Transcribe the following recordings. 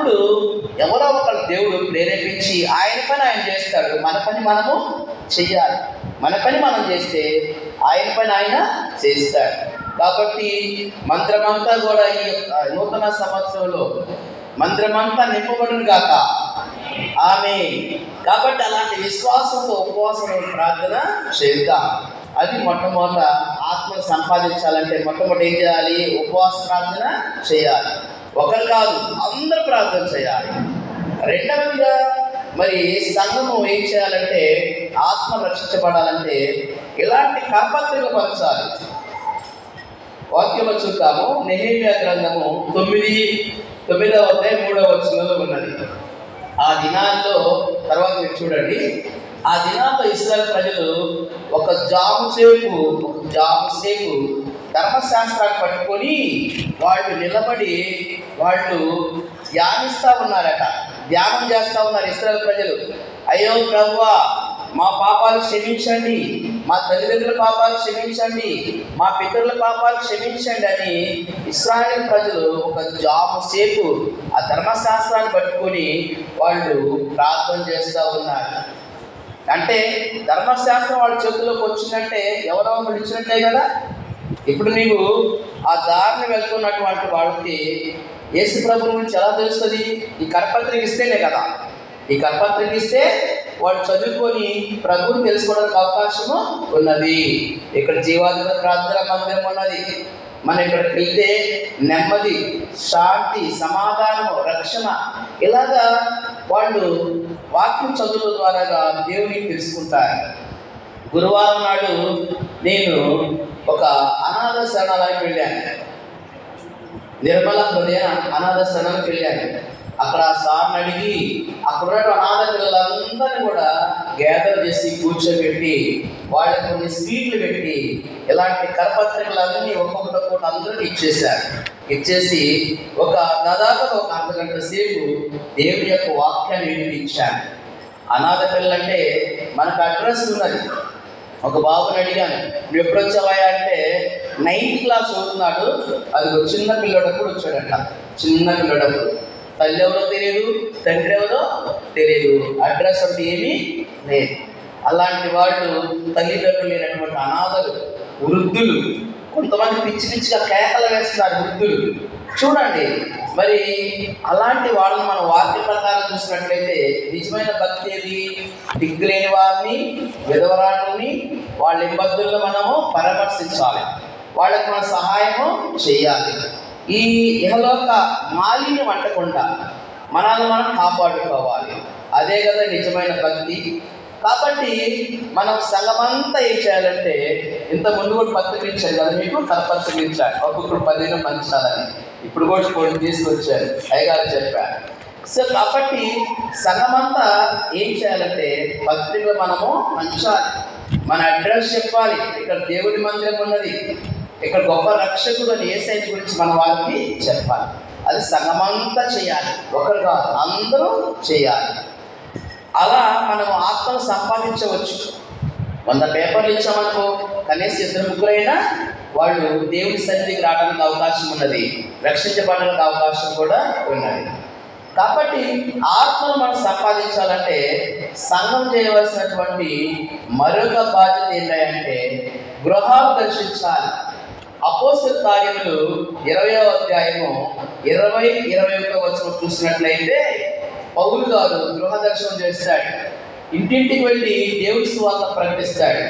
అప్పుడు ఎవరో ఒకరు దేవుడు ప్రేరేపించి ఆయన పని ఆయన చేస్తాడు, మన పని మనము చెయ్యాలి. మన పని మనం చేస్తే ఆయన పని ఆయన చేస్తాడు. కాబట్టి మంత్రమంతా కూడా ఈ నూతన సంవత్సరంలో మంత్రమంతా నింపబడును గాక. ఆమె కాబట్టి అలాంటి విశ్వాసంతో ఉపవాసం ప్రార్థన చేద్దాం. అది మొట్టమొదట ఆత్మను సంపాదించాలంటే మొట్టమొదటి ఏం చేయాలి? ఉపవాస ప్రార్థన చేయాలి. ఒకరు కాదు, అందరూ ప్రార్థన చేయాలి. రెండవదిగా మరి సంఘము ఏం చేయాలంటే ఆత్మ రక్షించబడాలంటే ఇలాంటి కరపత్రిక పంచాలి. వాక్యంలో చూద్దాము. నెహెమ్యా గ్రంథము 9వ అధ్యాయం 3వ వచనంలో ఉన్నది. ఆ దినాల్లో తర్వాత మీరు చూడండి, ఆ దినాల్లో ఇశ్రాయేలు ప్రజలు ఒక జాము సేపు ధర్మశాస్త్రాన్ని పట్టుకొని వాళ్ళు నిలబడి వాళ్ళు ధ్యానిస్తూ ఉన్నారట. ధ్యానం చేస్తూ ఉన్నారు ఇశ్రాయేలు ప్రజలు. అయ్యో ప్రభువా, మా పాపాలు క్షమించండి, మా తల్లిదండ్రుల పాపాలు క్షమించండి, మా పితరుల పాపాలు క్షమించండి అని ఇశ్రాయేలు ప్రజలు ఒక జాము సేపు ఆ ధర్మశాస్త్రాన్ని పట్టుకొని వాళ్ళు ప్రార్థన చేస్తూ ఉన్నారు. అంటే ధర్మశాస్త్రం వాళ్ళ చేతుల్లోకి వచ్చిందంటే ఎవరో ఇచ్చినట్టే కదా. ఇప్పుడు నీవు ఆ దారిని వెళ్తున్నటువంటి వాళ్ళకి యేసు ప్రభు గురించి ఎలా తెలుస్తుంది? ఈ కరపత్రిక ఇస్తేనే కదా. ఈ కరపత్రిక ఇస్తే వాళ్ళు చదువుకొని ప్రభువుని తెలుసుకోవడానికి అవకాశము ఉన్నది. ఇక్కడ జీవాధిపతి ప్రార్థన మందిరం ఉన్నది. మనం ఇక్కడికి వెళ్తే నెమ్మది, శాంతి, సమాధానము, రక్షణ ఇలాగా వాళ్ళు వాక్యం చదువుల ద్వారాగా దేవునికి తెలుసుకుంటారు. గురువారం నాడు నేను ఒక అనాథ శరణాలయానికి వెళ్ళాను. నిర్మల హృదయ అనాథ శరణానికి వెళ్ళాను. అక్కడ సార్ని అడిగి అక్కడ ఉన్న అనాథ పిల్లలందరినీ కూడా గ్యాదర్ చేసి కూర్చోబెట్టి వాళ్ళకి కొన్ని స్వీట్లు పెట్టి ఇలాంటి కరపత్రికలన్నీ ఒక్కొక్కటి అందరికీ ఇచ్చేసి దాదాపు ఒక అర్ధగంట సేపు దేవుడి యొక్క వాక్యాన్ని వినిపించాను. అనాథ పిల్లలంటే మనకు అడ్రస్ ఉన్నది. ఒక బాబుని అడిగాను, నువ్వు ఎప్పుడు వచ్చావా అంటే 9th క్లాస్ చదువుతున్నాడు. అది చిన్న పిల్లడప్పుడు వచ్చాడట. చిన్న పిల్లడప్పుడు తల్లి ఎవరో తెలియదు, తండ్రి ఎవరో తెలియదు, అడ్రస్ అంటే ఏమీ లేదు. అలాంటి వాళ్ళు తల్లిదండ్రులు లేనటువంటి అనాథలు, వృద్ధులు, కొంతమంది పిచ్చిగా కేకలు వేస్తున్నారు వృద్ధులు. చూడండి, మరి అలాంటి వాళ్ళని మనం వాక్య ప్రకారం చూసినట్లయితే నిజమైన భక్తి ఏది? దిక్కులేని వారిని, విధవరాళ్ళని, వాళ్ళ ఇబ్బందులను మనము పరామర్శించాలి, వాళ్ళకి మన సహాయము చేయాలి. ఈ ఇహలోక మాలిన్యం అంటకుండా మనల్ని మనం కాపాడుకోవాలి. అదే కదా నిజమైన భక్తి. కాబట్టి మనం సంఘమంతా ఏం చేయాలంటే, ఇంత ముందు కూడా పత్రిక ఇచ్చారు కదా మీకు, కరపత్రిక ఇచ్చారు ఒక్కొక్కరు 10 పంచాలని. ఇప్పుడు కూడా కొన్ని తీసుకొచ్చారు, అయ్యగారు చెప్పారు. సో కాబట్టి సంఘమంతా ఏం చేయాలంటే పత్రికలు మనము పంచాలి, మన అడ్రస్ చెప్పాలి. ఇక్కడ దేవుడి మందిరం ఉన్నది, ఇక్కడ గొప్ప రక్షకుడు అని యేసయ్య గురించి మన వారికి చెప్పాలి. అది సంఘమంతా చేయాలి, ఒకరు కాదు, అందరూ చేయాలి. అలా మనం ఆత్మను సంపాదించవచ్చు. 100 పేపర్లు ఇచ్చామనుకో, కనీసం 2-3 వాళ్ళు దేవుడి సన్నిధికి రావడానికి అవకాశం ఉన్నది, రక్షించబడడానికి అవకాశం కూడా ఉన్నది. కాబట్టి ఆత్మను మనం సంపాదించాలంటే సంఘం చేయవలసినటువంటి మరొక బాధ్యత ఏంటంటే గృహాలు దర్శించాలి. అపోస్తల కార్యములు 20వ అధ్యాయము 20-21 వచనం చూసినట్లయితే పౌలు గారు గృహ దర్శనం చేస్తాడు, ఇంటింటికి వెళ్ళి దేవుడి సువార్త ప్రకటిస్తాడు.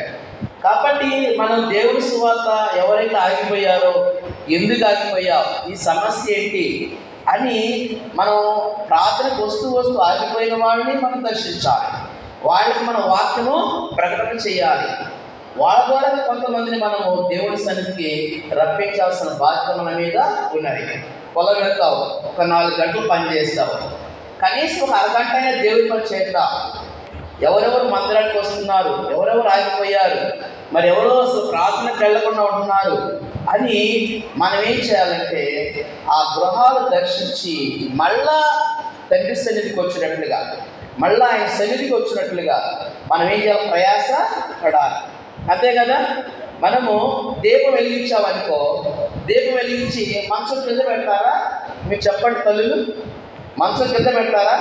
కాబట్టి మనం దేవుడి సువార్త ఎవరైతే ఆగిపోయారో, ఎందుకు ఆగిపోయావు, ఈ సమస్య ఏంటి అని మనం ప్రార్థనకు వస్తూ ఆగిపోయిన వాళ్ళని మనం దర్శించాలి. వాళ్ళకి మనం వాక్యము ప్రకటన చేయాలి. వాళ్ళ ద్వారా కొంతమందిని మనము దేవుడి సన్నిధికి రప్పించాల్సిన బాధ్యత మన మీద ఉన్నది. పొలం వెళ్తావు, ఒక 4 గంటలు పని చేస్తావు, కనీసం ఒక అరగంట అయినా దేవుడి పని చేద్దాం. ఎవరెవరు మందిరానికి వస్తున్నారు, ఎవరెవరు ఆగిపోయారు, మరి ఎవరో అసలు ప్రార్థనకు వెళ్లకుండా ఉంటున్నారు అని మనం ఏం చేయాలంటే ఆ గృహాలు దర్శించి మళ్ళా తండ్రి సన్నిధికి వచ్చినట్లుగా, మళ్ళీ ఆయన సన్నిధికి వచ్చినట్లుగా మనం ఏం చేయాలి? ప్రయాస పడాలి. అంతే కదా. మనము దీపం వెలిగించామనుకో, దీపం వెలిగించి మంచం కింద పెడతారా? మీరు చెప్పండి తల్లులు, మంచం కింద పెడతారా?